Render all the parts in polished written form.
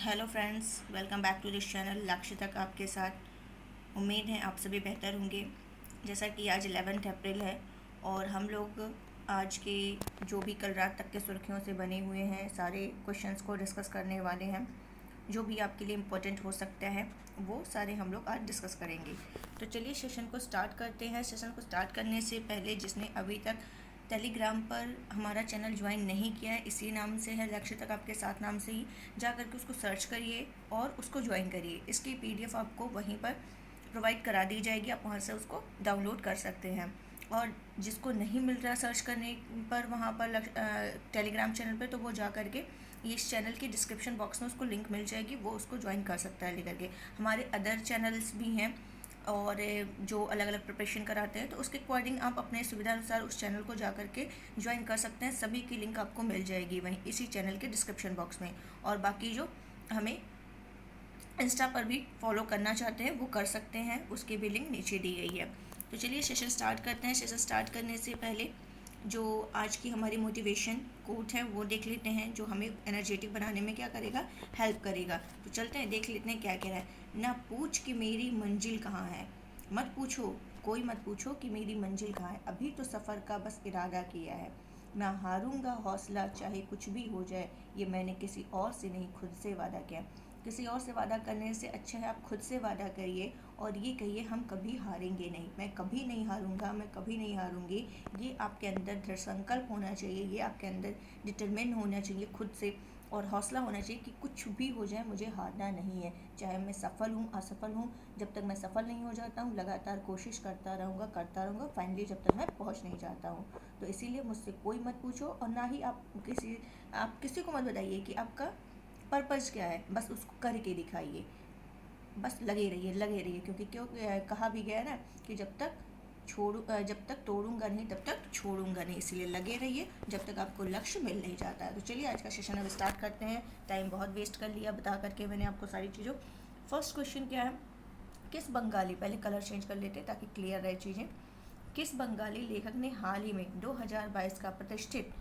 Hello friends, welcome back to this channel. लक्ष्य तक आपके साथ। उम्मीद है आप सभी बेहतर होंगे। जैसा कि आज 11 अप्रैल है और हम लोग आज के जो भी कल रात तक के सुर्खियों से बने हुए हैं सारे क्वेश्चंस को डिस्कस करने वाले हैं। जो भी आपके लिए इम्पोर्टेंट हो सकता है वो सारे हम लोग आज डिस्कस करेंगे। तो चलिए सेशन को स्टार्ट करते हैं। सेशन को स्टार्ट करने से पहले जिसने अभी तक टेलीग्राम पर हमारा चैनल ज्वाइन नहीं किया है, इसी नाम से है लक्ष्य तक आपके साथ नाम से ही, जा करके उसको सर्च करिए और उसको ज्वाइन करिए। इसकी पीडीएफ आपको वहीं पर प्रोवाइड करा दी जाएगी, आप वहाँ से उसको डाउनलोड कर सकते हैं। और जिसको नहीं मिल रहा सर्च करने पर वहाँ पर टेलीग्राम चैनल पर, तो वो जा करके इस चैनल की डिस्क्रिप्शन बॉक्स में उसको लिंक मिल जाएगी, वो उसको ज्वाइन कर सकता है लेकर के। हमारे अदर चैनल्स भी हैं और जो अलग अलग प्रिपरेशन कराते हैं, तो उसके अकॉर्डिंग आप अपने सुविधा अनुसार उस चैनल को जा करके ज्वाइन कर सकते हैं। सभी की लिंक आपको मिल जाएगी वहीं इसी चैनल के डिस्क्रिप्शन बॉक्स में। और बाकी जो हमें इंस्टा पर भी फॉलो करना चाहते हैं वो कर सकते हैं, उसकी भी लिंक नीचे दी गई है। तो चलिए सेशन स्टार्ट करते हैं। सेशन स्टार्ट करने से पहले जो आज की हमारी मोटिवेशन कोट है वो देख लेते हैं, जो हमें एनर्जेटिक बनाने में क्या करेगा, हेल्प करेगा। तो चलते हैं, देख लेते हैं क्या कह रहा है। ना पूछ कि मेरी मंजिल कहाँ है, मत पूछो, कोई मत पूछो कि मेरी मंजिल कहाँ है, अभी तो सफ़र का बस इरादा किया है। ना हारूंगा हौसला चाहे कुछ भी हो जाए, ये मैंने किसी और से नहीं खुद से वादा किया। किसी और से वादा करने से अच्छा है आप खुद से वादा करिए और ये कहिए हम कभी हारेंगे नहीं, मैं कभी नहीं हारूंगा, मैं कभी नहीं हारूंगी। ये आपके अंदर दृढ़ संकल्प होना चाहिए, ये आपके अंदर डिटरमिन होना चाहिए खुद से, और हौसला होना चाहिए कि कुछ भी हो जाए मुझे हारना नहीं है। चाहे मैं सफल हूँ असफल हूँ, जब तक मैं सफल नहीं हो जाता हूँ लगातार कोशिश करता रहूँगा, फाइनली जब तक मैं पहुँच नहीं जाता हूँ। तो इसीलिए मुझसे कोई मत पूछो और ना ही आप किसी को मत बताइए कि आपका पर्पज़ क्या है, बस उसको करके दिखाइए, बस लगे रहिए, क्योंकि कहा भी गया ना कि जब तक तोड़ूंगा नहीं तब तक छोड़ूंगा नहीं। इसलिए लगे रहिए जब तक आपको लक्ष्य मिल नहीं जाता है। तो चलिए आज का सेशन अब स्टार्ट करते हैं। टाइम बहुत वेस्ट कर लिया बता करके मैंने आपको सारी चीज़ों। फर्स्ट क्वेश्चन क्या है, किस बंगाली, पहले कलर चेंज कर लेते ताकि क्लियर रहे चीज़ें। किस बंगाली लेखक ने हाल ही में 2022 का प्रतिष्ठित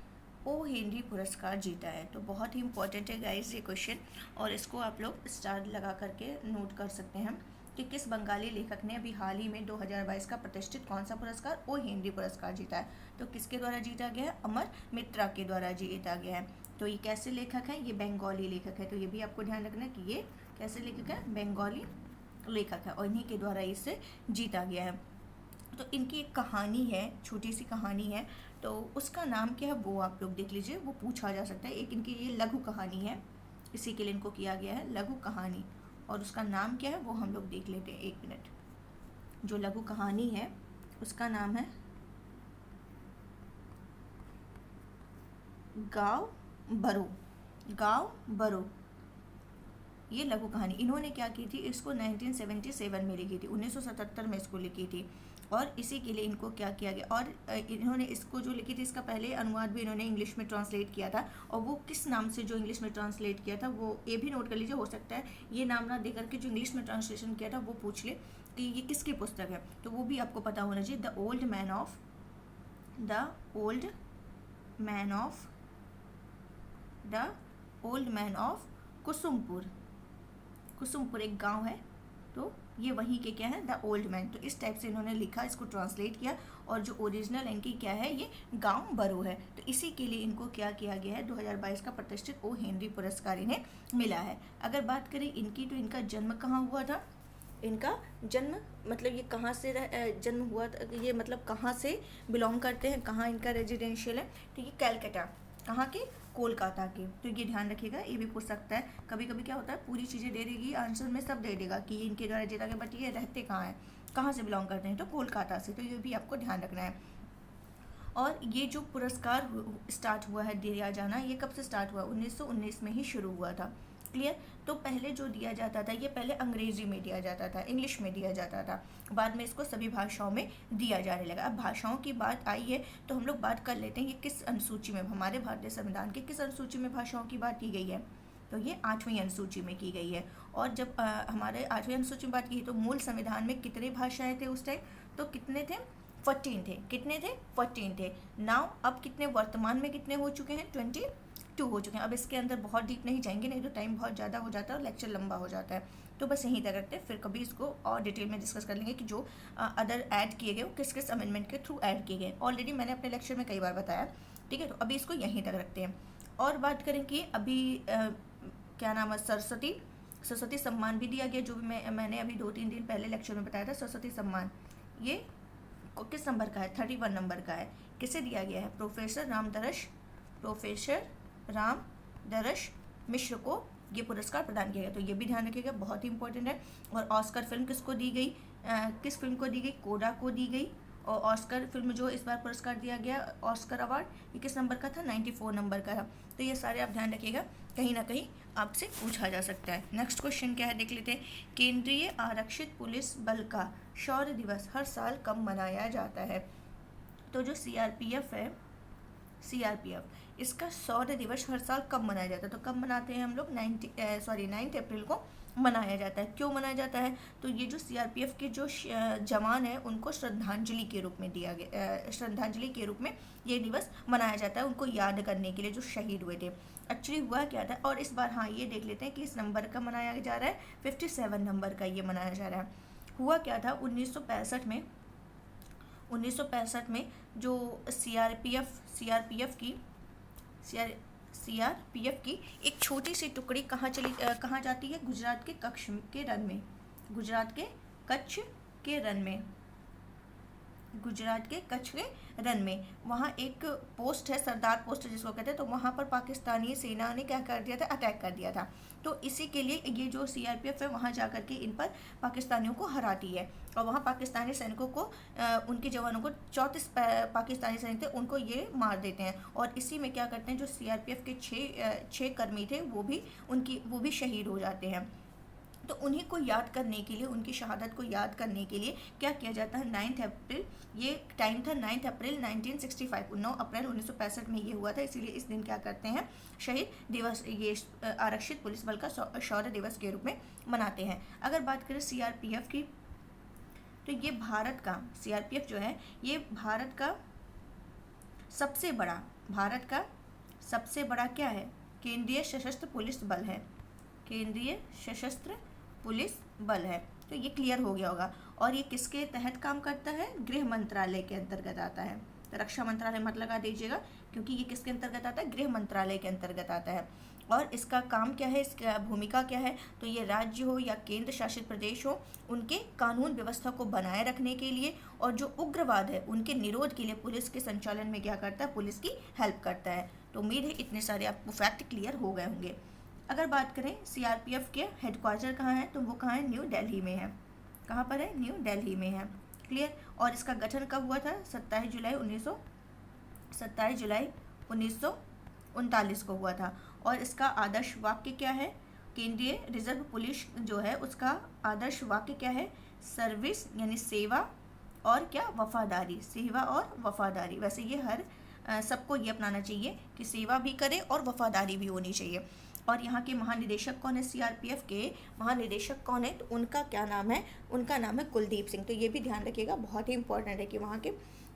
ओ हेनरी पुरस्कार जीता है। तो बहुत ही इंपॉर्टेंट है गाइस ये क्वेश्चन, और इसको आप लोग स्टार लगा करके नोट कर सकते हैं कि किस बंगाली लेखक ने अभी हाल ही में 2022 का प्रतिष्ठित कौन सा पुरस्कार, ओ हेनरी पुरस्कार जीता है। तो किसके द्वारा जीता गया है, अमर मित्रा के द्वारा जीता गया है। तो ये कैसे लेखक है, ये बंगाली लेखक है। तो ये भी आपको ध्यान रखना है कि ये कैसे लेखक है, बंगाली लेखक है और इन्हीं के द्वारा इसे जीता गया है। तो इनकी एक कहानी है, छोटी सी कहानी है, तो उसका नाम क्या है वो आप लोग देख लीजिए, वो पूछा जा सकता है। एक इनकी ये लघु कहानी है, इसी के लिए इनको किया गया है लघु कहानी, और उसका नाम क्या है वो हम लोग देख लेते हैं। एक मिनट, जो लघु कहानी है उसका नाम है गाँव बरो। ये लघु कहानी इन्होंने क्या की थी, इसको 1977 में लिखी थी, 1977 में इसको लिखी थी। और इसी के लिए इनको क्या किया गया, और इन्होंने इसको जो लिखी थी इसका पहले अनुवाद भी इन्होंने इंग्लिश में ट्रांसलेट किया था। और वो किस नाम से जो इंग्लिश में ट्रांसलेट किया था वो ये भी नोट कर लीजिए, हो सकता है ये नाम ना दे करके जो इंग्लिश में ट्रांसलेशन किया था वो पूछ ले कि ये किसकी पुस्तक है, तो वो भी आपको पता होना चाहिए। The old man of Kusumpur एक गांव है, तो ये वहीं के क्या है, द ओल्ड मैन। तो इस टाइप से इन्होंने लिखा, इसको ट्रांसलेट किया, और जो ओरिजिनल इनकी क्या है, ये गांव बरो है। तो इसी के लिए इनको क्या किया गया है, 2022 का प्रतिष्ठित ओ हेनरी पुरस्कार इन्हें मिला है। अगर बात करें इनकी, तो इनका जन्म कहाँ हुआ था, इनका जन्म मतलब ये कहाँ से जन्म हुआ था, ये मतलब कहाँ से बिलोंग करते हैं, कहाँ इनका रेजिडेंशियल है, तो ये कैलकाटा, कहाँ के, कोलकाता के। तो ये ध्यान रखिएगा, ये भी पूछ सकता है। कभी कभी क्या होता है पूरी चीज़ें दे देगी, आंसर में सब दे देगा कि ये इनके द्वारा जीता गया, बट ये रहते कहाँ हैं, कहाँ से बिलोंग करते हैं, तो कोलकाता से। तो ये भी आपको ध्यान रखना है। और ये जो पुरस्कार स्टार्ट हुआ है दिया जाना, ये कब से स्टार्ट हुआ, 1919 में ही शुरू हुआ था। क्लियर। तो पहले जो दिया जाता था, ये पहले अंग्रेजी में दिया जाता था, इंग्लिश में दिया जाता था, बाद में इसको सभी भाषाओं में दिया जाने लगा। अब भाषाओं की बात आई है तो हम लोग बात कर लेते हैं ये किस अनुसूची में, हमारे भारतीय संविधान के किस अनुसूची में भाषाओं की बात की गई है। तो ये 8वीं अनुसूची में की गई है। और जब हमारे 8वीं अनुसूची में बात की तो मूल संविधान में कितने भाषाएं थे उस टाइम, तो कितने थे, 14 थे। कितने थे, 14 थे। नाउ अब कितने, वर्तमान में कितने हो चुके हैं, 20 2 हो चुके हैं। अब इसके अंदर बहुत डीप नहीं जाएंगे, नहीं तो टाइम बहुत ज़्यादा हो जाता है और लेक्चर लंबा हो जाता है। तो बस यहीं तक रखते हैं, फिर कभी इसको और डिटेल में डिस्कस कर लेंगे कि जो अदर ऐड किए गए वो किस किस अमेंडमेंट के थ्रू ऐड किए गए। ऑलरेडी मैंने अपने लेक्चर में कई बार बताया, ठीक है। तो अभी इसको यहीं तक रखते हैं और बात करें कि अभी क्या नाम है, सरस्वती सम्मान भी दिया गया, जो भी मैंने अभी 2-3 दिन पहले लेक्चर में बताया था। सरस्वती सम्मान ये किस नंबर का है? 31 नंबर का है। किसे दिया गया है? प्रोफेसर राम दरश मिश्र को ये पुरस्कार प्रदान किया गया। तो ये भी ध्यान रखिएगा, बहुत ही इंपॉर्टेंट है। और ऑस्कर फिल्म किसको दी गई? किस फिल्म को दी गई? कोडा को दी गई। और ऑस्कर फिल्म जो इस बार पुरस्कार दिया गया, ऑस्कर अवार्ड, ये किस नंबर का था? 94 नंबर का था। तो ये सारे आप ध्यान रखिएगा, कहीं ना कहीं आपसे पूछा जा सकता है। नेक्स्ट क्वेश्चन क्या है देख लेते हैं। केंद्रीय आरक्षित पुलिस बल का शौर्य दिवस हर साल कब मनाया जाता है? तो जो सीआरपीएफ है, इसका शौर्य दिवस हर साल कब मनाया जाता है? तो कब मनाते हैं हम लोग? 9 अप्रैल को मनाया जाता है। क्यों मनाया जाता है? तो ये जो सीआरपीएफ के जो जवान हैं उनको श्रद्धांजलि के रूप में दिया गया, श्रद्धांजलि के रूप में ये दिवस मनाया जाता है, उनको याद करने के लिए जो शहीद हुए थे। एक्चुअली हुआ क्या था, और इस बार हाँ ये देख लेते हैं कि इस नंबर का मनाया जा रहा है, 57 नंबर का ये मनाया जा रहा है। हुआ क्या था 1965 में जो सीआरपीएफ की एक छोटी सी टुकड़ी कहाँ जाती है? गुजरात के कच्छ के रण में वहाँ एक पोस्ट है, सरदार पोस्ट जिसको कहते हैं। तो वहाँ पर पाकिस्तानी सेना ने क्या कर दिया था? अटैक कर दिया था। तो इसी के लिए ये जो सीआरपीएफ है वहाँ जाकर के इन पर पाकिस्तानियों को हराती है। और वहाँ पाकिस्तानी सैनिकों को उनके जवानों को 34 पाकिस्तानी सैनिक थे, उनको ये मार देते हैं। और इसी में क्या करते हैं, जो सीआरपीएफ के 6 कर्मी थे वो भी शहीद हो जाते हैं। तो उन्हीं को याद करने के लिए, उनकी शहादत को याद करने के लिए क्या किया जाता है? 9 अप्रैल, ये टाइम था 9 अप्रैल 1965, 9 अप्रैल 1965 में ये हुआ था। इसीलिए इस दिन क्या करते हैं? शहीद दिवस, ये आरक्षित पुलिस बल का शौर्य दिवस के रूप में मनाते हैं। अगर बात करें सीआरपीएफ की, तो ये भारत का सीआरपीएफ जो है ये भारत का सबसे बड़ा क्या है? केंद्रीय सशस्त्र पुलिस बल है। केंद्रीय सशस्त्र पुलिस बल है। तो ये क्लियर हो गया होगा। और ये किसके तहत काम करता है? गृह मंत्रालय के अंतर्गत आता है। तो रक्षा मंत्रालय मत लगा दीजिएगा, क्योंकि ये किसके अंतर्गत आता है? गृह मंत्रालय के अंतर्गत आता है। और इसका काम क्या है, इसका भूमिका क्या है? तो ये राज्य हो या केंद्र शासित प्रदेश हो, उनके कानून व्यवस्था को बनाए रखने के लिए और जो उग्रवाद है उनके निरोध के लिए पुलिस के संचालन में क्या करता है? पुलिस की हेल्प करता है। तो उम्मीद है इतने सारे आपको फैक्ट क्लियर हो गए होंगे। अगर बात करें सीआरपीएफ के हेडक्वार्टर कहाँ है, तो वो कहाँ है? न्यू दिल्ली में है। कहाँ पर है? न्यू दिल्ली में है। क्लियर। और इसका गठन कब हुआ था? 27 जुलाई 1939 को हुआ था। और इसका आदर्श वाक्य क्या है? केंद्रीय रिजर्व पुलिस जो है उसका आदर्श वाक्य क्या है? सर्विस यानी सेवा और क्या? वफादारी। सेवा और वफादारी। वैसे ये हर सबको ये अपनाना चाहिए कि सेवा भी करें और वफादारी भी होनी चाहिए। और यहाँ के महानिदेशक कौन है? सीआरपीएफ के महानिदेशक कौन है? तो उनका क्या नाम है? उनका नाम है कुलदीप सिंह। तो ये भी ध्यान रखिएगा, बहुत ही इंपॉर्टेंट है कि वहाँ के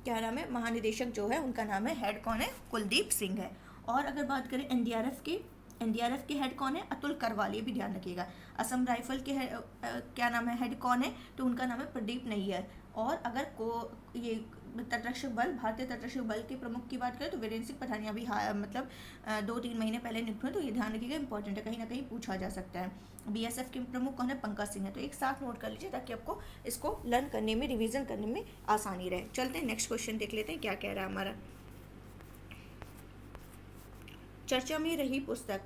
क्या नाम है? महानिदेशक जो है उनका नाम है, हेड कौन है? कुलदीप सिंह है। और अगर बात करें एनडीआरएफ के हेड कौन है? अतुल करवाल। ये भी ध्यान रखिएगा। असम राइफल के क्या नाम है? हेड कौन है? तो उनका नाम है प्रदीप नैयर। और अगर ये तटरक्षक बल, भारतीय तटरक्षक बल के प्रमुख की बात करें तो वीरेंद्र सिंह पठानिया भी मतलब 2-3 महीने पहले नियुक्त हुए। तो ये ध्यान रखिएगा, इंपॉर्टेंट है, कहीं ना कहीं पूछा जा सकता है। बीएसएफ के प्रमुख कौन है? पंकज सिंह है। तो एक साथ नोट कर लीजिए ताकि आपको इसको लर्न करने में, रिवीजन करने में आसानी रहे। चलते हैं नेक्स्ट क्वेश्चन देख लेते हैं क्या कह रहा है हमारा। चर्चा में रही पुस्तक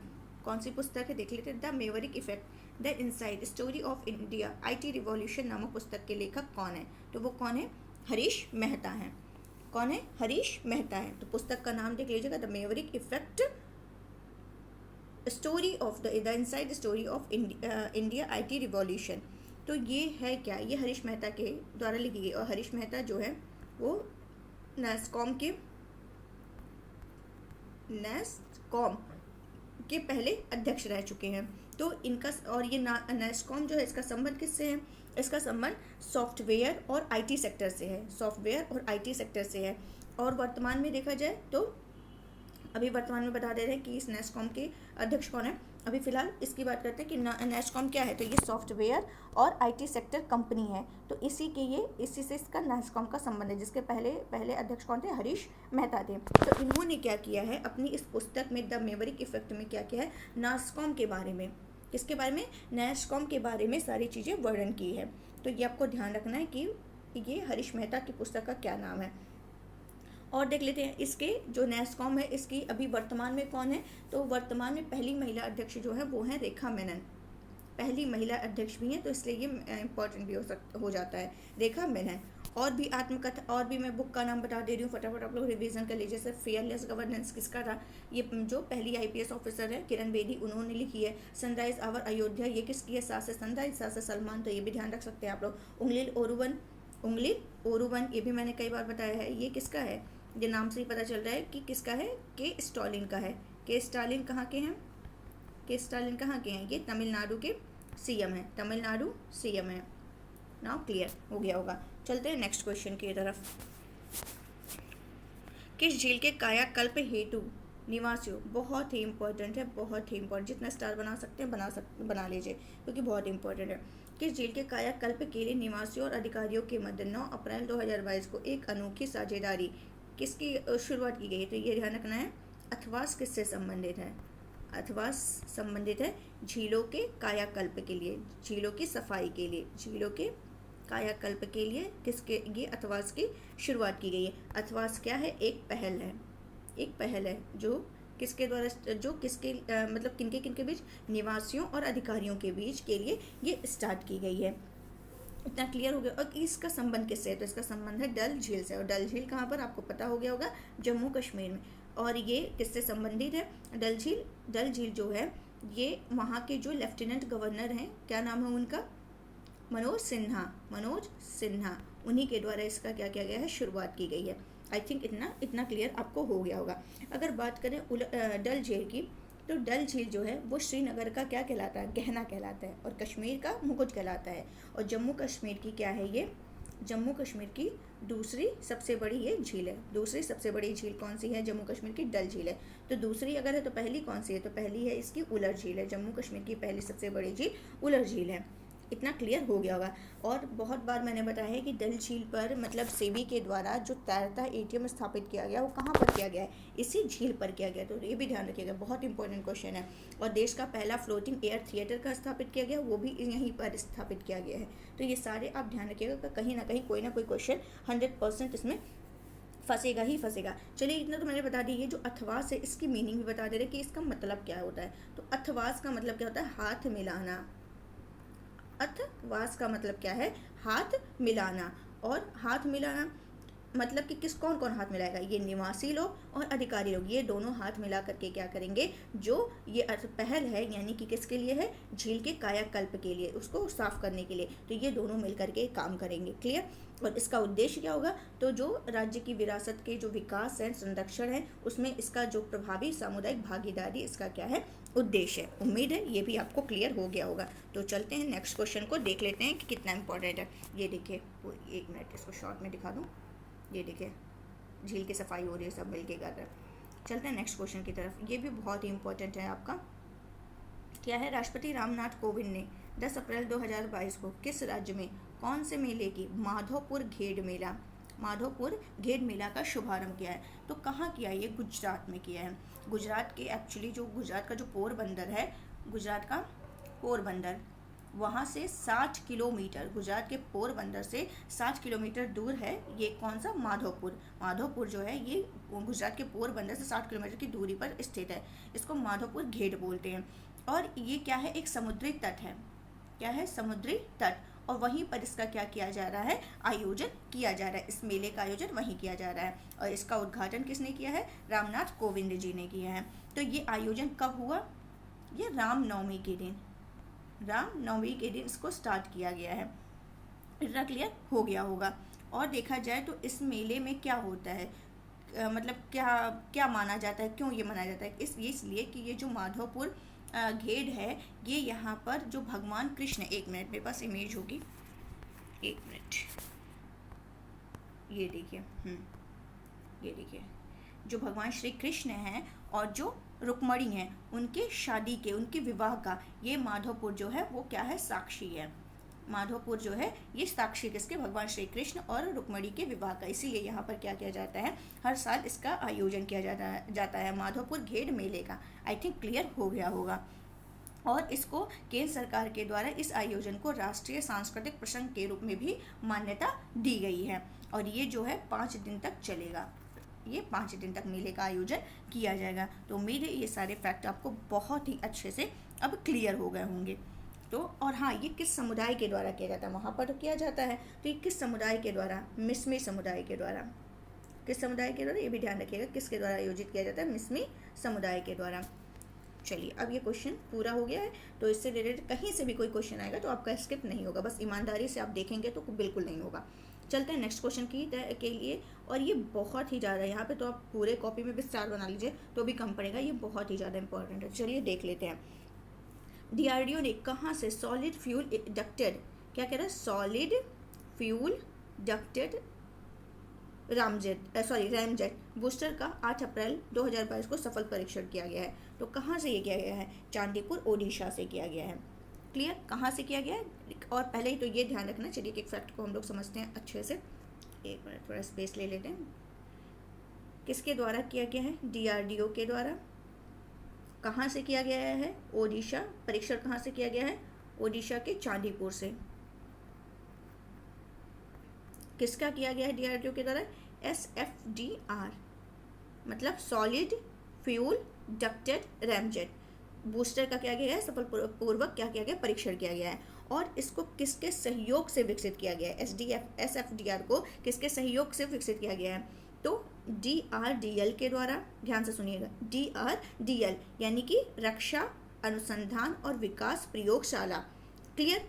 कौन सी पुस्तक है देख लेते हैं। The Maverick effect, the inside story of India IT revolution नामक पुस्तक के लेखक कौन है? तो वो कौन है? हरीश मेहता है। कौन है? हरीश मेहता है। तो पुस्तक का नाम देख लीजिएगा, the Maverick effect, story of the inside story of India IT revolution. तो ये है क्या? ये हरीश मेहता के द्वारा लिखी गई। और हरीश मेहता जो है वो नैसकॉम के पहले अध्यक्ष रह चुके हैं। तो इनका और ये नैसकॉम जो है इसका संबंध किससे है? इसका संबंध सॉफ्टवेयर और IT सेक्टर से है। सॉफ्टवेयर और IT सेक्टर से है। और वर्तमान में देखा जाए तो अभी वर्तमान में बता दे रहे हैं कि इस नेस्कॉम के अध्यक्ष कौन है। अभी फिलहाल इसकी बात करते हैं कि नेस्कॉम क्या है। तो ये सॉफ्टवेयर और आईटी सेक्टर कंपनी है। तो इसी से इसका नेस्कॉम का संबंध है, जिसके पहले अध्यक्ष कौन थे, हरीश मेहता थे। तो इन्होंने क्या किया है अपनी इस पुस्तक में द मेवरिक इफेक्ट में क्या किया है, नेस्कॉम के बारे में, किसके बारे में, नेस्कॉम के बारे में सारी चीज़ें वर्णन की है। तो ये आपको ध्यान रखना है कि ये हरीश मेहता की पुस्तक का क्या नाम है। और देख लेते हैं इसके जो नेस्कॉम है इसकी अभी वर्तमान में कौन है। तो वर्तमान में पहली महिला अध्यक्ष जो है वो है रेखा मेनन, पहली महिला अध्यक्ष भी हैं, तो इसलिए ये इम्पोर्टेंट भी हो जाता है, रेखा मेनन। और भी आत्मकथा, और भी मैं बुक का नाम बता दे रही हूँ, फटाफट आप लोग रिवीजन कर लीजिए। जैसे फेयरलेस गवर्नेंस किसका था, ये जो पहली आईपीएस ऑफिसर है किरण बेदी, उन्होंने लिखी है। सनराइज आवर अयोध्या, ये किसकी है, सास सनराइज, सास सलमान, तो ये भी ध्यान रख सकते हैं आप लोग। उंगली ओरुवन, ये भी मैंने कई बार बताया है, ये किसका है, ये नाम से ही पता चल रहा है कि किसका है, के स्टालिन का है। के स्टालिन कहाँ के हैं, के स्टालिन कहाँ के हैं, ये तमिलनाडु के सीएम है, तमिलनाडु सीएम है। नाउ क्लियर हो गया होगा। चलते हैं नेक्स्ट क्वेश्चन की तरफ। किस झील के कायाकल्प हेतु निवासियों, बहुत ही इंपॉर्टेंट है, बहुत ही इंपॉर्टेंट, जितना स्टार बना सकते हैं बना लीजिए क्योंकि बहुत इंपॉर्टेंट है। किस झील के कायाकल्प के लिए निवासियों और अधिकारियों के मध्य 9 अप्रैल 2022 को एक अनोखी साझेदारी किसकी शुरुआत की गई। तो ये ध्यान रखना है, अथवास किससे संबंधित है, अथवास संबंधित है झीलों के कायाकल्प के लिए, झीलों की सफाई के लिए, झीलों के कायाकल्प के लिए किसके, ये अथवास की शुरुआत की गई है। अथवास क्या है, एक पहल है जो किसके द्वारा, जो किसके मतलब किनके बीच, निवासियों और अधिकारियों के बीच के लिए ये स्टार्ट की गई है। इतना क्लियर हो गया। और इसका संबंध किससे है, तो इसका संबंध है डल झील से। और डल झील कहाँ पर, आपको पता हो गया होगा, जम्मू कश्मीर में। और ये किससे संबंधित है, डल झील जो है ये वहाँ के जो लेफ्टिनेंट गवर्नर हैं, क्या नाम है उनका, मनोज सिन्हा, उन्हीं के द्वारा इसका क्या किया गया है, शुरुआत की गई है। आई थिंक इतना क्लियर आपको हो गया होगा। अगर बात करें डल झील की, तो डल झील जो है वो श्रीनगर का क्या कहलाता है, गहना कहलाता है, और कश्मीर का मुकुट कहलाता है। और जम्मू कश्मीर की क्या है, ये जम्मू कश्मीर की दूसरी सबसे बड़ी ये झील है। दूसरी सबसे बड़ी झील कौन सी है, जम्मू कश्मीर की डल झील है। तो दूसरी अगर है तो पहली कौन सी है, तो पहली है इसकी उलर झील है। जम्मू कश्मीर की पहली सबसे बड़ी झील उलर झील है। इतना क्लियर हो गया होगा। और बहुत बार मैंने बताया है कि डल झील पर मतलब सेबी के द्वारा जो तैरता एटीएम स्थापित किया गया वो कहाँ पर किया गया है, इसी झील पर किया गया। तो ये भी ध्यान रखिएगा, बहुत इंपॉर्टेंट क्वेश्चन है। और देश का पहला फ्लोटिंग एयर थिएटर का स्थापित किया गया, वो भी यहीं पर स्थापित किया गया है। तो ये सारे आप ध्यान रखिएगा, कहीं ना कहीं कोई ना कोई क्वेश्चन 100% इसमें फंसेगा ही फंसेगा। चलिए इतना तो मैंने बता दी। ये जो अथवास है इसकी मीनिंग भी बता दे रहे कि इसका मतलब क्या होता है। तो अथवास का मतलब क्या होता है, हाथ मिलाना। अथवास का मतलब क्या है, हाथ मिलाना। और हाथ मिलाना मतलब कि कौन कौन हाथ मिलाएगा, ये निवासी लोग और अधिकारी लोग, ये दोनों हाथ मिला करके क्या करेंगे, जो ये पहल है यानी कि किसके लिए है, झील के कायाकल्प के लिए, उसको साफ करने के लिए। तो ये दोनों मिलकर के काम करेंगे। क्लियर। और इसका उद्देश्य क्या होगा, तो जो राज्य की विरासत के जो विकास है, संरक्षण है, उसमें इसका जो प्रभावी सामुदायिक भागीदारी इसका क्या है, उद्देश्य है। उम्मीद है ये भी आपको क्लियर हो गया होगा। तो चलते हैं नेक्स्ट क्वेश्चन को देख लेते हैं कि कितना इंपॉर्टेंट है। ये देखिए, वो 1 मिनट इसको शॉर्ट में दिखा दूँ। ये देखिए, झील की सफाई हो रही है, सब मिलके कर रहे हैं। चलते हैं नेक्स्ट क्वेश्चन की तरफ। ये भी बहुत ही इंपॉर्टेंट है आपका। क्या है, राष्ट्रपति रामनाथ कोविंद ने 10 अप्रैल 2022 को किस राज्य में कौन से मेले की, माधोपुर घेड मेला का शुभारंभ किया है। तो कहाँ किया है, ये गुजरात में किया है। गुजरात के एक्चुअली जो गुजरात का जो पोरबंदर है, गुजरात का पोरबंदर, वहाँ से 60 किलोमीटर, गुजरात के पोरबंदर से 60 किलोमीटर दूर है ये कौन सा, माधोपुर जो है ये गुजरात के पोरबंदर से 60 किलोमीटर की दूरी पर स्थित है। इसको माधोपुर घेट बोलते हैं। और ये क्या है, एक समुद्री तट है। क्या है, समुद्री तट। और वहीं पर इसका क्या किया जा रहा है, आयोजन किया जा रहा है। इस मेले का आयोजन वहीं किया जा रहा है। और इसका उद्घाटन किसने किया है, रामनाथ कोविंद जी ने किया है। तो ये आयोजन कब हुआ, ये रामनवमी के दिन इसको स्टार्ट किया गया है। इतना क्लियर हो गया होगा। और देखा जाए तो इस मेले में क्या होता है, मतलब क्या माना जाता है, क्यों ये मनाया जाता है, इसलिए कि ये जो माधोपुर घेड है, ये यहाँ पर जो भगवान कृष्ण, 1 मिनट मेरे पास इमेज होगी, 1 मिनट, ये देखिए, जो भगवान श्री कृष्ण हैं और जो रुक्मणी हैं उनके शादी के, उनके विवाह का ये माधोपुर जो है वो क्या है, साक्षी है। माधोपुर जो है ये साक्षी किसके, भगवान श्री कृष्ण और रुक्मणी के विवाह का। इसीलिए यहाँ पर क्या किया जाता है, हर साल इसका आयोजन किया जाता है माधोपुर घेर मेले का। आई थिंक क्लियर हो गया होगा। और इसको केंद्र सरकार के द्वारा इस आयोजन को राष्ट्रीय सांस्कृतिक प्रसंग के रूप में भी मान्यता दी गई है। और ये जो है 5 दिन तक चलेगा, ये 5 दिन तक मेले का आयोजन किया जाएगा। तो उम्मीद है ये सारे फैक्ट आपको बहुत ही अच्छे से अब क्लियर हो गए होंगे। तो और हाँ, ये किस समुदाय के द्वारा किया जाता है, वहाँ पर तो किया जाता है, तो ये किस समुदाय के द्वारा, मिसमी समुदाय के द्वारा। किस समुदाय के द्वारा, ये भी ध्यान रखिएगा, किसके द्वारा आयोजित किया जाता है, मिसमी समुदाय के द्वारा। चलिए, अब ये क्वेश्चन पूरा हो गया है। तो इससे रिलेटेड कहीं से भी कोई क्वेश्चन आएगा तो आपका स्किप नहीं होगा, बस ईमानदारी से आप देखेंगे तो बिल्कुल नहीं होगा। चलते हैं नेक्स्ट क्वेश्चन के लिए। और ये बहुत ही ज़्यादा, यहाँ पे तो आप पूरे कॉपी में भी स्टार बना लीजिए तो भी कम पड़ेगा, ये बहुत ही ज़्यादा इंपॉर्टेंट है। चलिए देख लेते हैं। डीआरडीओ ने कहाँ से सॉलिड फ्यूल डक्टेड, क्या कह रहा है, solid fuel ducted ramjet booster का 8 अप्रैल 2022 को सफल परीक्षण किया गया है। तो कहाँ से ये किया गया है, चांदीपुर ओडिशा से किया गया है। क्लियर, कहाँ से किया गया है। और पहले ही तो ये ध्यान रखना, चलिए एक फैक्ट को हम लोग समझते हैं अच्छे से। एक मिनट, थोड़ा स्पेस ले लेते हैं। किसके द्वारा किया गया है, डीआरडीओ के द्वारा। कहाँ से किया गया है, ओडिशा। परीक्षण कहाँ से किया गया है, ओडिशा के चांदीपुर से। किसका किया गया है डीआरडीओ के द्वारा, SFDR, मतलब solid fuel ducted ramjet booster का क्या गया है, सफलपूर्वक क्या किया गया, परीक्षण किया गया है। और इसको किसके सहयोग से विकसित किया गया है, SFDR को किसके सहयोग से विकसित किया गया है, तो DRDL के द्वारा। ध्यान से सुनिएगा, DRDL यानी कि रक्षा अनुसंधान और विकास प्रयोगशाला। क्लियर,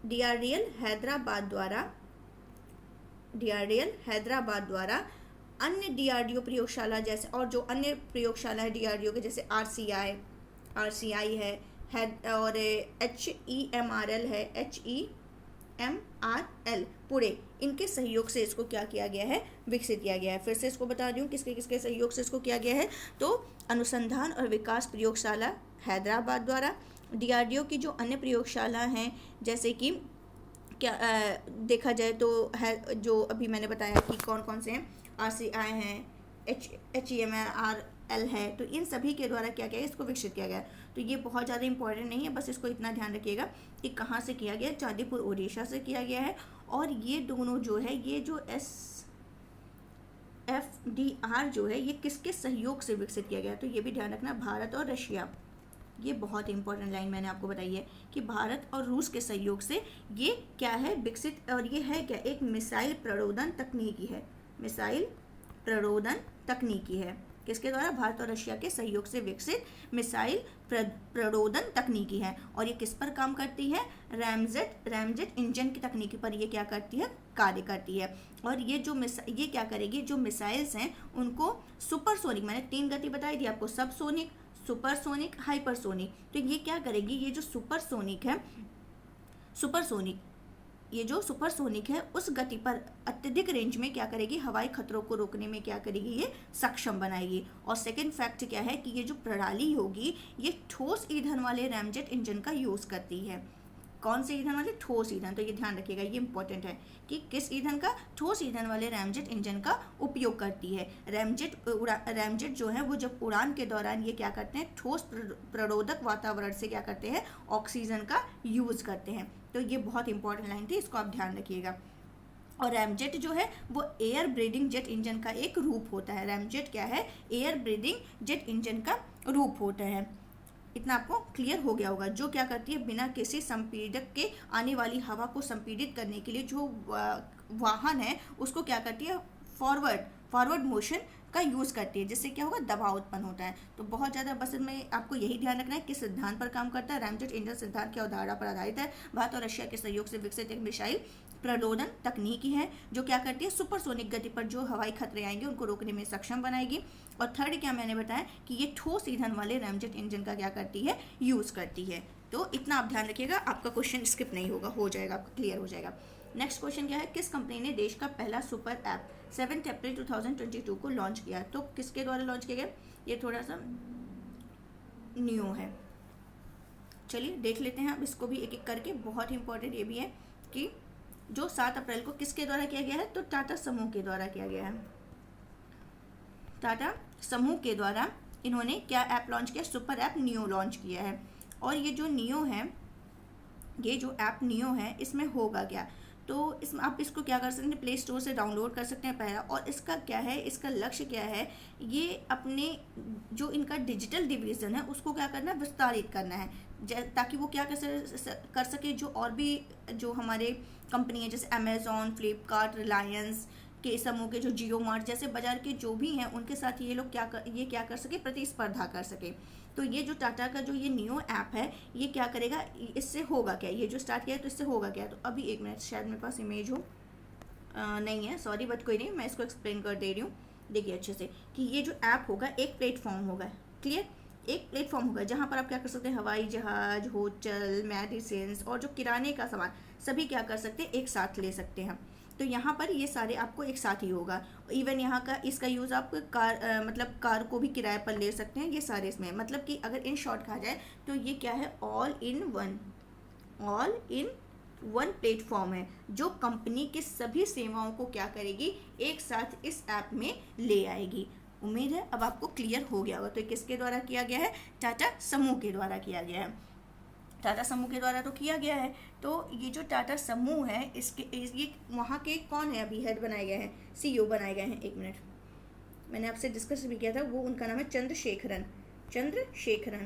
DRDL हैदराबाद द्वारा अन्य डीआरडीओ प्रयोगशाला जैसे, और जो अन्य प्रयोगशाला है डीआरडीओ के, जैसे RCI है और HEMRL है, HEMRL पुणे, इनके सहयोग से इसको क्या किया गया है, विकसित किया गया है। फिर से इसको बता दूं किसके किसके सहयोग से इसको किया गया है, तो अनुसंधान और विकास प्रयोगशाला हैदराबाद द्वारा। डीआरडीओ की जो अन्य प्रयोगशाला हैं, जैसे कि क्या देखा जाए तो है, जो अभी मैंने बताया कि कौन कौन से हैं, RCI हैं, HEMRL है, तो इन सभी के द्वारा क्या किया है, इसको विकसित किया गया। तो ये बहुत ज़्यादा इंपॉर्टेंट नहीं है, बस इसको इतना ध्यान रखिएगा कि कहाँ से किया गया, चांदीपुर ओडिशा से किया गया है। और ये दोनों जो है, ये जो SFDR जो है, ये किसके सहयोग से विकसित किया गया, तो ये भी ध्यान रखना, भारत और रशिया। ये बहुत इंपॉर्टेंट लाइन मैंने आपको बताई है कि भारत और रूस के सहयोग से ये क्या है, विकसित। और ये है क्या, एक मिसाइल प्रणोदन तकनीकी है, मिसाइल प्रणोदन तकनीकी है। किसके द्वारा, भारत और रशिया के सहयोग से विकसित मिसाइल प्रणोदन तकनीकी है। और ये किस पर काम करती है, रैमजेट इंजन की तकनीकी पर ये क्या करती है, कार्य करती है। और ये जो ये क्या करेगी, जो मिसाइल्स हैं उनको सुपरसोनिक, मैंने 3 गति बताई थी आपको, सबसोनिक, सुपरसोनिक, हाइपरसोनिक। तो ये क्या करेगी, ये जो सुपरसोनिक है, ये जो सुपरसोनिक है उस गति पर अत्यधिक रेंज में क्या करेगी, हवाई खतरों को रोकने में क्या करेगी, ये सक्षम बनाएगी। और सेकंड फैक्ट क्या है कि ये जो प्रणाली होगी ये ठोस ईंधन वाले रैमजेट इंजन का यूज़ करती है। कौन से ईंधन वाले, ठोस ईंधन। तो ये ध्यान रखिएगा, ये इंपॉर्टेंट है कि किस ईंधन का, ठोस ईंधन वाले रैमजेट इंजन का उपयोग करती है। रैमजेट जो है वो जब उड़ान के दौरान ये क्या करते हैं, ठोस प्रणोदक वातावरण से क्या करते हैं, ऑक्सीजन का यूज़ करते हैं। तो ये बहुत इंपॉर्टेंट लाइन थी, इसको आप ध्यान रखिएगा। और रैमजेट जो है वो एयर ब्रीदिंग जेट इंजन का एक रूप होता है। रैमजेट क्या है, एयर ब्रीदिंग जेट इंजन का रूप होता है। इतना आपको क्लियर हो गया होगा। जो क्या करती है, बिना किसी संपीड़क के आने वाली हवा को संपीड़ित करने के लिए जो वाहन है उसको क्या करती है, फॉरवर्ड मोशन का यूज़ करती है, जिससे क्या होगा, दबाव उत्पन्न होता है। तो बहुत ज़्यादा बस में आपको यही ध्यान रखना है किस सिद्धांत पर काम करता है, रैमजेट इंजन सिद्धांत की अवधारणा पर आधारित है। भारत और रशिया के सहयोग से विकसित एक मिसाइल प्रणोदन तकनीकी है जो क्या करती है, सुपरसोनिक गति पर जो हवाई खतरे आएंगे उनको रोकने में सक्षम बनाएगी। और थर्ड क्या मैंने बताया कि ये ठोस ईंधन वाले रैमजेट इंजन का क्या करती है, यूज़ करती है। तो इतना आप ध्यान रखिएगा, आपका क्वेश्चन स्किप नहीं होगा, हो जाएगा, आपका क्लियर हो जाएगा। नेक्स्ट क्वेश्चन क्या है, किस कंपनी ने देश का पहला सुपर ऐप 7 अप्रैल 2022 को लॉन्च किया। तो किसके द्वारा लॉन्च किया गया, ये थोड़ा सा न्यू है। चलिए देख लेते हैं अब इसको भी एक एक करके। बहुत ही इंपॉर्टेंट ये भी है कि जो 7 अप्रैल को किसके द्वारा किया गया है, तो टाटा समूह के द्वारा किया गया है। टाटा समूह के द्वारा इन्होंने क्या ऐप लॉन्च किया, सुपर ऐप नियो लॉन्च किया है। और ये जो नियो है, ये जो ऐप नियो है, इसमें होगा क्या, तो इसमें आप इसको क्या कर सकते हैं, प्ले स्टोर से डाउनलोड कर सकते हैं पहला। और इसका क्या है, इसका लक्ष्य क्या है, ये अपने जो इनका डिजिटल डिवीज़न है उसको क्या करना है, विस्तारित करना है, ताकि वो क्या कर सके जो और भी जो हमारे कंपनी है जैसे अमेज़ॉन, फ्लिपकार्ट, रिलायंस के समूह के जो जियो मार्ट जैसे बाजार के जो भी हैं उनके साथ ये लोग क्या कर सके, प्रतिस्पर्धा कर सके। तो ये जो टाटा का जो ये नियो ऐप है, ये क्या करेगा, इससे होगा क्या, ये जो स्टार्ट किया है तो इससे होगा क्या। तो अभी एक मिनट, शायद मेरे पास इमेज हो, नहीं है, सॉरी, बट कोई नहीं, मैं इसको एक्सप्लेन कर दे रही हूँ। देखिए अच्छे से कि ये जो ऐप होगा एक प्लेटफॉर्म होगा, क्लियर, एक प्लेटफॉर्म होगा जहाँ पर आप क्या कर सकते हैं, हवाई जहाज, होटल, मेडिसिन और जो किराने का सामान सभी क्या कर सकते हैं, एक साथ ले सकते हैं। तो यहाँ पर ये सारे आपको एक साथ ही होगा। इवन यहाँ का इसका यूज़ आप कार मतलब कार को भी किराए पर ले सकते हैं, ये सारे इसमें, मतलब कि अगर इन शॉर्ट कहा जाए तो ये क्या है, ऑल इन वन प्लेटफॉर्म है जो कंपनी के सभी सेवाओं को क्या करेगी, एक साथ इस ऐप में ले आएगी। उम्मीद है अब आपको क्लियर हो गया होगा। तो किसके द्वारा किया गया है, टाटा समूह के द्वारा किया गया है। टाटा समूह के द्वारा तो किया गया है। तो ये जो टाटा समूह है ये वहाँ के कौन है, अभी हेड बनाए गए हैं, CEO बनाए गए हैं। एक मिनट, मैंने आपसे डिस्कस भी किया था, वो उनका नाम है चंद्रशेखरन।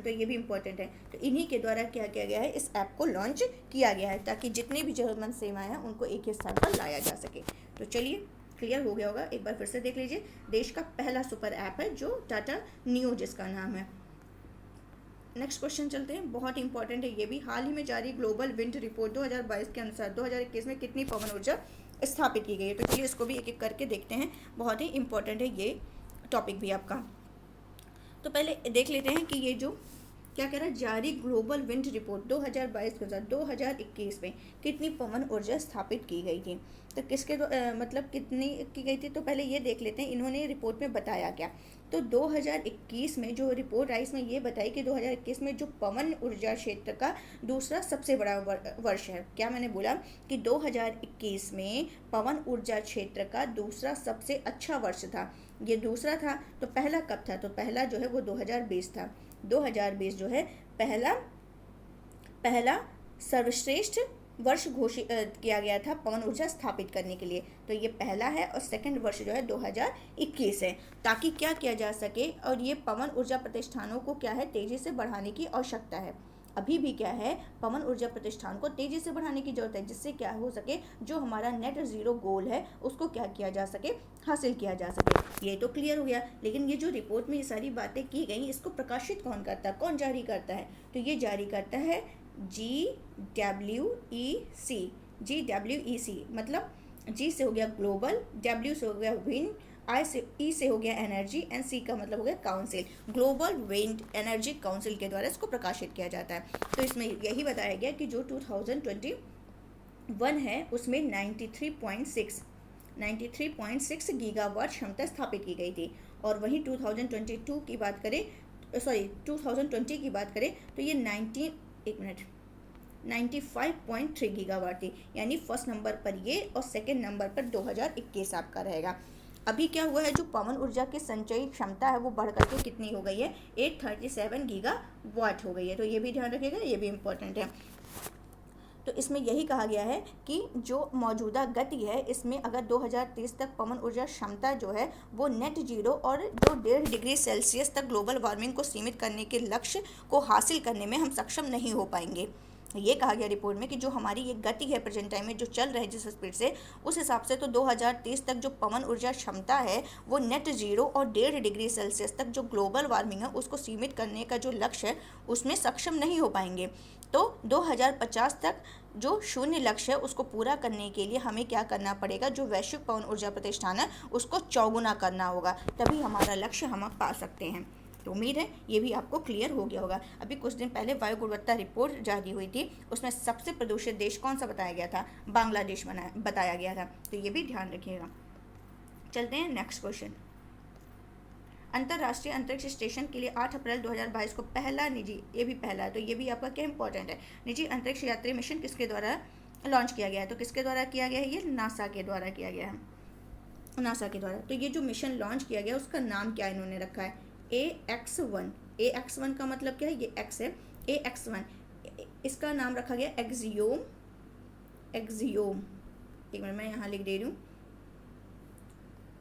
तो ये भी इम्पोर्टेंट है। तो इन्हीं के द्वारा क्या किया गया है, इस ऐप को लॉन्च किया गया है ताकि जितने भी जरूरतमंद सेवाएं हैं उनको एक ही स्थान पर लाया जा सके। तो चलिए क्लियर हो गया होगा, एक बार फिर से देख लीजिए। देश का पहला सुपर ऐप है जो टाटा नियो जिसका नाम है। नेक्स्ट क्वेश्चन चलते हैं, बहुत इंपॉर्टेंट है ये भी। हाल ही में जारी ग्लोबल विंड रिपोर्ट 2022 के अनुसार 2021 में कितनी पवन ऊर्जा स्थापित की गई है। तो चलिए इसको भी एक एक करके देखते हैं, बहुत ही इंपॉर्टेंट है ये टॉपिक भी आपका। तो पहले देख लेते हैं कि ये जो क्या कह रहा है, जारी ग्लोबल विंड रिपोर्ट 2022 के अनुसार 2021 में कितनी पवन ऊर्जा स्थापित की गई थी। तो किसके मतलब कितनी की गई थी, तो पहले ये देख लेते हैं इन्होंने रिपोर्ट में बताया क्या। तो 2021 में जो रिपोर्ट आई इसमें ये बताई कि 2021 में जो पवन ऊर्जा क्षेत्र का दूसरा सबसे बड़ा वर्ष है। क्या मैंने बोला कि 2021 में पवन ऊर्जा क्षेत्र का दूसरा सबसे अच्छा वर्ष था, ये दूसरा था। तो पहला कब था, तो पहला जो है वो 2020 था। 2020 जो है पहला सर्वश्रेष्ठ वर्ष घोषित किया गया था पवन ऊर्जा स्थापित करने के लिए। तो ये पहला है और सेकंड वर्ष जो है 2021 है, ताकि क्या किया जा सके, और ये पवन ऊर्जा प्रतिष्ठानों को क्या है, तेज़ी से बढ़ाने की आवश्यकता है। अभी भी क्या है, पवन ऊर्जा प्रतिष्ठान को तेज़ी से बढ़ाने की जरूरत है, जिससे क्या हो सके, जो हमारा नेट ज़ीरो गोल है उसको क्या किया जा सके, हासिल किया जा सके। ये तो क्लियर हो गया। लेकिन ये जो रिपोर्ट में ये सारी बातें की गई, इसको प्रकाशित कौन करता है, कौन जारी करता है, तो ये जारी करता है GWEC। मतलब G से हो गया ग्लोबल, W से हो गया विंड, E से हो गया एनर्जी, एंड C का मतलब हो गया council. Global wind energy council के द्वारा इसको प्रकाशित किया जाता है। तो इसमें यही बताया गया कि जो 2021 है उसमें 93.6 गीगावाट क्षमता स्थापित की गई थी। और वहीं 2020 की बात करें तो ये 95.3 गीगावाट थी। यानी फर्स्ट नंबर पर ये और सेकंड नंबर पर 2021 आपका रहेगा। अभी क्या हुआ है, जो पवन ऊर्जा की संचयी क्षमता है वो बढ़ करके कितनी हो गई है, 837 गीगावाट हो गई है। तो ये भी ध्यान रखिएगा, ये भी इम्पोर्टेंट है। तो इसमें यही कहा गया है कि जो मौजूदा गति है इसमें अगर 2030 तक पवन ऊर्जा क्षमता जो है वो नेट जीरो और जो 1.5 डिग्री सेल्सियस तक ग्लोबल वार्मिंग को सीमित करने के लक्ष्य को हासिल करने में हम सक्षम नहीं हो पाएंगे। ये कहा गया रिपोर्ट में कि जो हमारी ये गति है प्रेजेंट टाइम में जो चल रहे हैं जिस स्पीड से, उस हिसाब से तो 2030 तक जो पवन ऊर्जा क्षमता है वो नेट जीरो और 1.5 डिग्री सेल्सियस तक जो ग्लोबल वार्मिंग है उसको सीमित करने का जो लक्ष्य है उसमें सक्षम नहीं हो पाएंगे। तो 2050 तक जो शून्य लक्ष्य है उसको पूरा करने के लिए हमें क्या करना पड़ेगा, जो वैश्विक पवन ऊर्जा प्रतिष्ठान है उसको चौगुना करना होगा, तभी हमारा लक्ष्य हम पा सकते हैं। तो उम्मीद है ये भी आपको क्लियर हो गया होगा। अभी कुछ दिन पहले वायु गुणवत्ता रिपोर्ट जारी हुई थी, उसमें सबसे प्रदूषित देश कौन सा बताया गया था, बांग्लादेश बताया गया था। तो ये भी ध्यान रखिएगा। चलते हैं नेक्स्ट क्वेश्चन। अंतर्राष्ट्रीय अंतरिक्ष स्टेशन के लिए 8 अप्रैल 2022 को पहला निजी, ये भी पहला है तो ये भी आपका क्या इंपॉर्टेंट है, निजी अंतरिक्ष यात्री मिशन किसके द्वारा लॉन्च किया गया है, तो किसके द्वारा किया गया है, ये नासा के द्वारा किया गया है, नासा के द्वारा। तो ये जो मिशन लॉन्च किया गया उसका नाम क्या इन्होंने रखा है, AX1। AX1 का मतलब क्या है, ये एक्स है, AX1 इसका नाम रखा गया एक्सियोम। एक्सियोम, एक मिनट मैं यहाँ लिख दे रही हूँ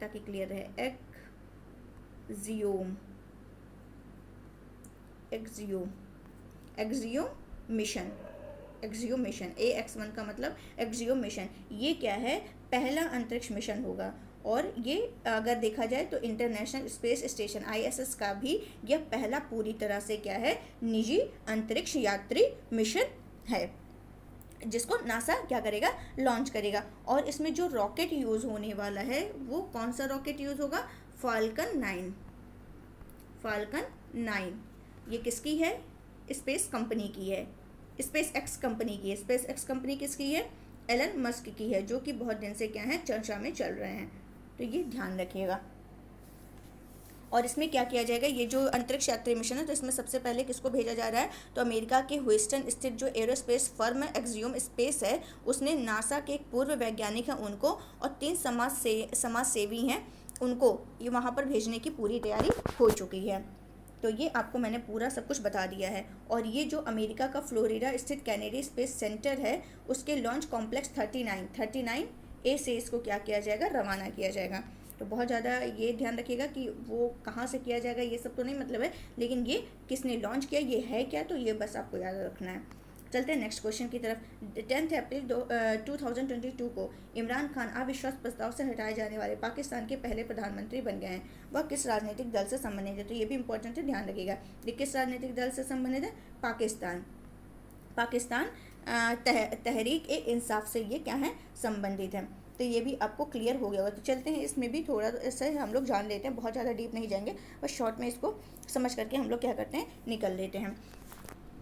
ताकि क्लियर रहे, axiom, axiom, axiom mission, axiom mission. AX1 का मतलब एक्सियोम मिशन। ये क्या है, पहला अंतरिक्ष मिशन होगा और ये अगर देखा जाए तो इंटरनेशनल स्पेस स्टेशन ISS का भी यह पहला पूरी तरह से क्या है, निजी अंतरिक्ष यात्री मिशन है जिसको नासा क्या करेगा, लॉन्च करेगा। और इसमें जो रॉकेट यूज़ होने वाला है वो कौन सा रॉकेट यूज़ होगा, फाल्कन 9। फाल्कन 9 ये किसकी है, स्पेस कंपनी की है, स्पेस एक्स कंपनी की है। स्पेस एक्स कंपनी किसकी है, एलन मस्क की है, जो कि बहुत दिन से क्या है, चर्चा में चल रहे हैं, तो ये ध्यान रखिएगा। और इसमें क्या किया जाएगा, ये जो अंतरिक्ष यात्री मिशन है तो इसमें सबसे पहले किसको भेजा जा रहा है, तो अमेरिका के ह्यूस्टन स्थित जो एरोस्पेस फर्म एक्सियोम स्पेस है उसने नासा के एक पूर्व वैज्ञानिक हैं उनको और 3 समाज सेवी हैं उनको ये वहाँ पर भेजने की पूरी तैयारी हो चुकी है। तो ये आपको मैंने पूरा सब कुछ बता दिया है। और ये जो अमेरिका का फ्लोरिडा स्थित कैनेडी स्पेस सेंटर है उसके लॉन्च कॉम्प्लेक्स 39A से इसको क्या किया जाएगा, रवाना किया जाएगा। तो बहुत ज़्यादा ये ध्यान रखिएगा कि वो कहाँ से किया जाएगा ये सब तो नहीं मतलब है, लेकिन ये किसने लॉन्च किया, ये है क्या, तो ये बस आपको याद रखना है। चलते हैं नेक्स्ट क्वेश्चन की तरफ। 10 अप्रैल 2022 को इमरान खान अविश्वास प्रस्ताव से हटाए जाने वाले पाकिस्तान के पहले प्रधानमंत्री बन गए हैं। वह किस राजनीतिक दल से संबंधित है, तो ये भी इंपॉर्टेंट है, ध्यान रखिएगा। ये किस राजनीतिक दल से संबंधित है, पाकिस्तान तहरीक ए इंसाफ से ये क्या है, संबंधित है। तो ये भी आपको क्लियर हो गया होगा। तो चलते हैं इसमें भी थोड़ा से हम लोग जान लेते हैं, बहुत ज़्यादा डीप नहीं जाएंगे, बस शॉर्ट में इसको समझ करके हम लोग क्या करते हैं, निकल लेते हैं।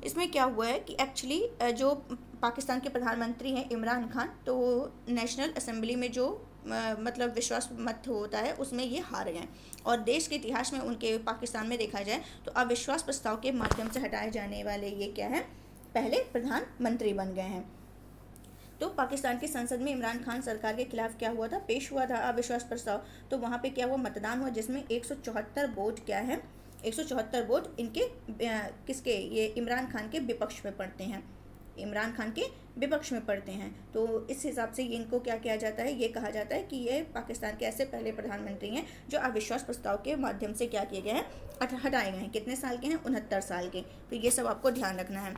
इसमें क्या हुआ है कि एक्चुअली जो पाकिस्तान के प्रधानमंत्री हैं इमरान खान, तो नेशनल असेंबली में जो मतलब विश्वास मत होता है उसमें ये हार गए और देश के इतिहास में उनके पाकिस्तान में देखा जाए तो अविश्वास प्रस्ताव के माध्यम से हटाए जाने वाले ये क्या है, पहले प्रधानमंत्री बन गए हैं। तो पाकिस्तान की संसद में इमरान खान सरकार के खिलाफ क्या हुआ था, पेश हुआ था अविश्वास प्रस्ताव। तो वहाँ पे क्या हुआ, मतदान हुआ जिसमें 174 वोट क्या है, 174 वोट इनके किसके, ये इमरान खान के विपक्ष में पड़ते हैं, इमरान खान के विपक्ष में पड़ते हैं। तो इस हिसाब से इनको क्या किया जाता है, ये कहा जाता है कि ये पाकिस्तान के ऐसे पहले प्रधानमंत्री हैं जो अविश्वास प्रस्ताव के माध्यम से क्या किए गए हैं, हटाए गए हैं। कितने साल के हैं, 69 साल के। तो ये सब आपको ध्यान रखना है।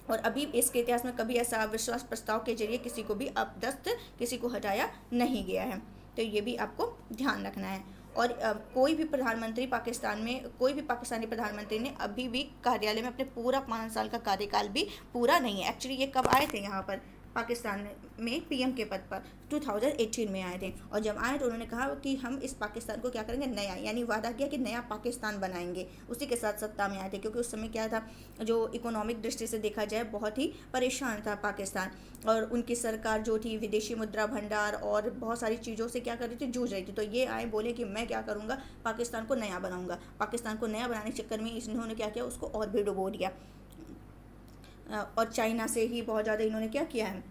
और अभी इसके इतिहास में कभी ऐसा अविश्वास प्रस्ताव के जरिए किसी को भी अपदस्थ किसी को हटाया नहीं गया है, तो ये भी आपको ध्यान रखना है। और कोई भी प्रधानमंत्री पाकिस्तान में, कोई भी पाकिस्तानी प्रधानमंत्री ने अभी भी कार्यालय में अपने पूरा 5 साल का कार्यकाल भी पूरा नहीं है। एक्चुअली ये कब आए थे यहाँ पर पाकिस्तान में PM के पद पर, 2018 में आए थे। और जब आए तो उन्होंने कहा कि हम इस पाकिस्तान को क्या करेंगे, नया, यानी वादा किया कि नया पाकिस्तान बनाएंगे। उसी के साथ सत्ता में आए थे, क्योंकि उस समय क्या था, जो इकोनॉमिक दृष्टि से देखा जाए बहुत ही परेशान था पाकिस्तान, और उनकी सरकार जो थी विदेशी मुद्रा भंडार और बहुत सारी चीज़ों से क्या कर रही थी, जूझ रही थी। तो ये आए, बोले कि मैं क्या करूँगा, पाकिस्तान को नया बनाऊँगा। पाकिस्तान को नया बनाने के चक्कर में इन्होंने क्या किया, उसको और भी डुबो दिया। और चाइना से ही बहुत ज़्यादा इन्होंने क्या किया है,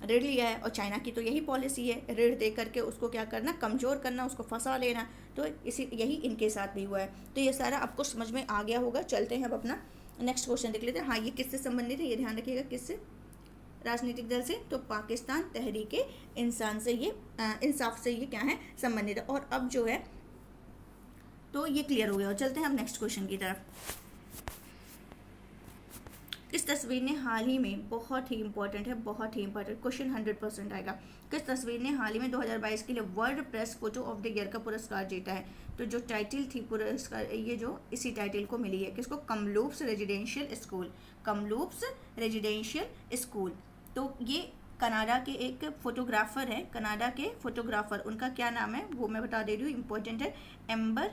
ऋण लिया है। और चाइना की तो यही पॉलिसी है, ऋण दे करके उसको क्या करना, कमज़ोर करना, उसको फंसा लेना। तो यही इनके साथ भी हुआ है। तो ये सारा आपको समझ में आ गया होगा। चलते हैं अब अपना नेक्स्ट क्वेश्चन देख लेते हैं। हाँ, ये किससे संबंधित है, ये ध्यान रखिएगा, किससे, राजनीतिक दल से। तो पाकिस्तान तहरीक इंसान से ये इंसाफ से ये क्या है, संबंधित है। और अब जो है तो ये क्लियर हो गया। और चलते हैं अब नेक्स्ट क्वेश्चन की तरफ। इस तस्वीर ने हाल ही में, बहुत ही इंपॉर्टेंट है, बहुत ही इंपॉर्टेंट क्वेश्चन, 100% आएगा। किस तस्वीर ने हाल ही में 2022 के लिए world press photo of the year का पुरस्कार जीता है। तो जो टाइटल थी पुरस्कार, ये जो इसी टाइटल को मिली है, किसको, कमलूप्स रेजिडेंशियल स्कूल, कमलूप्स रेजिडेंशियल स्कूल। तो ये कनाडा के एक फोटोग्राफर हैं, कनाडा के फोटोग्राफर, उनका क्या नाम है वो मैं बता दे रही हूँ, इंपॉर्टेंट है, एम्बर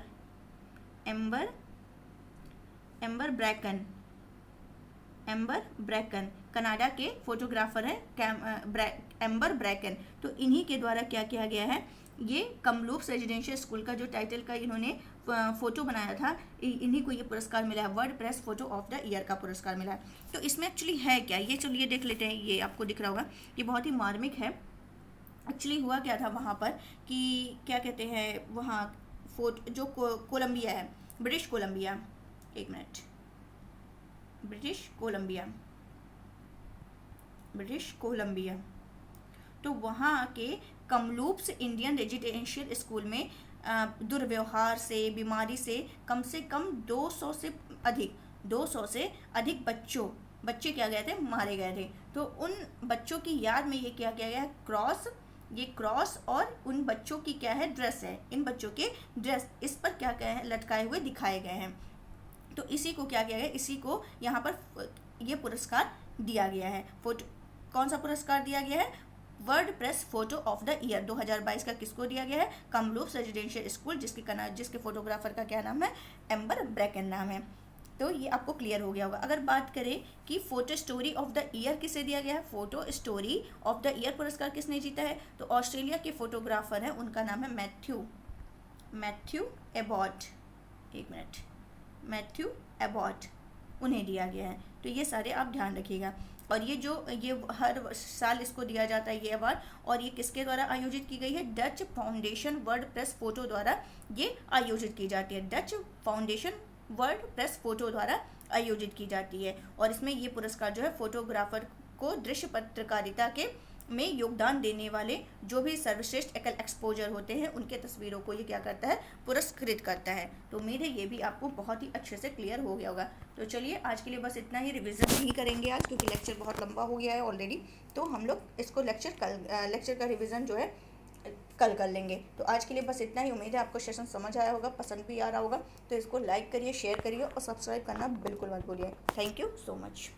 ब्रैकन, कनाडा के फोटोग्राफर है एम्बर ब्रैकन। तो इन्हीं के द्वारा क्या किया गया है, ये कमलूप्स रेजिडेंशियल स्कूल का जो टाइटल का इन्होंने फ़ोटो बनाया था, इन्हीं को ये पुरस्कार मिला है, WordPress photo of the year का पुरस्कार मिला है। तो इसमें एक्चुअली है क्या, ये चलिए देख लेते हैं। ये आपको दिख रहा होगा, ये बहुत ही मार्मिक है। एक्चुअली हुआ क्या था वहाँ पर कि क्या कहते हैं, वहाँ जो कोलंबिया है, ब्रिटिश कोलंबिया, एक मिनट, ब्रिटिश कोलंबिया, तो वहाँ के कमलूप्स इंडियन रेजिडेंशियल स्कूल में दुर्व्यवहार से, बीमारी से कम 200 से अधिक बच्चे क्या गए थे, मारे गए थे। तो उन बच्चों की याद में ये क्या किया गया है, क्रॉस और उन बच्चों की क्या है, ड्रेस है, इन बच्चों के ड्रेस इस पर क्या है, लटकाए हुए दिखाए गए हैं। तो इसी को क्या किया गया, इसी को यहाँ पर ये पुरस्कार दिया गया है। कौन सा पुरस्कार दिया गया है, WordPress photo of the year 2022 का किसको दिया गया है, कमलूप्स रेजिडेंशियल स्कूल, जिसके फोटोग्राफर का क्या नाम है, एम्बर ब्रैकन नाम है। तो ये आपको क्लियर हो गया होगा। अगर बात करें कि photo story of the year किसे दिया गया है, photo story of the year पुरस्कार किसने जीता है, तो ऑस्ट्रेलिया के फोटोग्राफर है, उनका नाम है मैथ्यू एबॉट, एक मिनट, मैथ्यू एबॉट, उन्हें दिया गया है। तो ये सारे आप ध्यान रखिएगा। और ये हर साल इसको दिया जाता है ये अवार्ड, और ये किसके द्वारा आयोजित की गई है, डच फाउंडेशन वर्डप्रेस फोटो द्वारा ये आयोजित की जाती है, डच फाउंडेशन वर्डप्रेस फोटो द्वारा आयोजित की जाती है। और इसमें ये पुरस्कार जो है फोटोग्राफर को दृश्य पत्रकारिता के में योगदान देने वाले जो भी सर्वश्रेष्ठ एकल एक्सपोजर होते हैं उनके तस्वीरों को ये क्या करता है, पुरस्कृत करता है। तो उम्मीद है ये भी आपको बहुत ही अच्छे से क्लियर हो गया होगा। तो चलिए आज के लिए बस इतना ही, रिवीजन नहीं करेंगे आज क्योंकि लेक्चर बहुत लंबा हो गया है ऑलरेडी। तो हम लोग इसको लेक्चर का रिवीजन जो है कल कर लेंगे। तो आज के लिए बस इतना ही। उम्मीद है आपको सेशन समझ आया होगा, पसंद भी आ रहा होगा। तो इसको लाइक करिए, शेयर करिए और सब्सक्राइब करना बिल्कुल मत भूलिए। Thank you so much.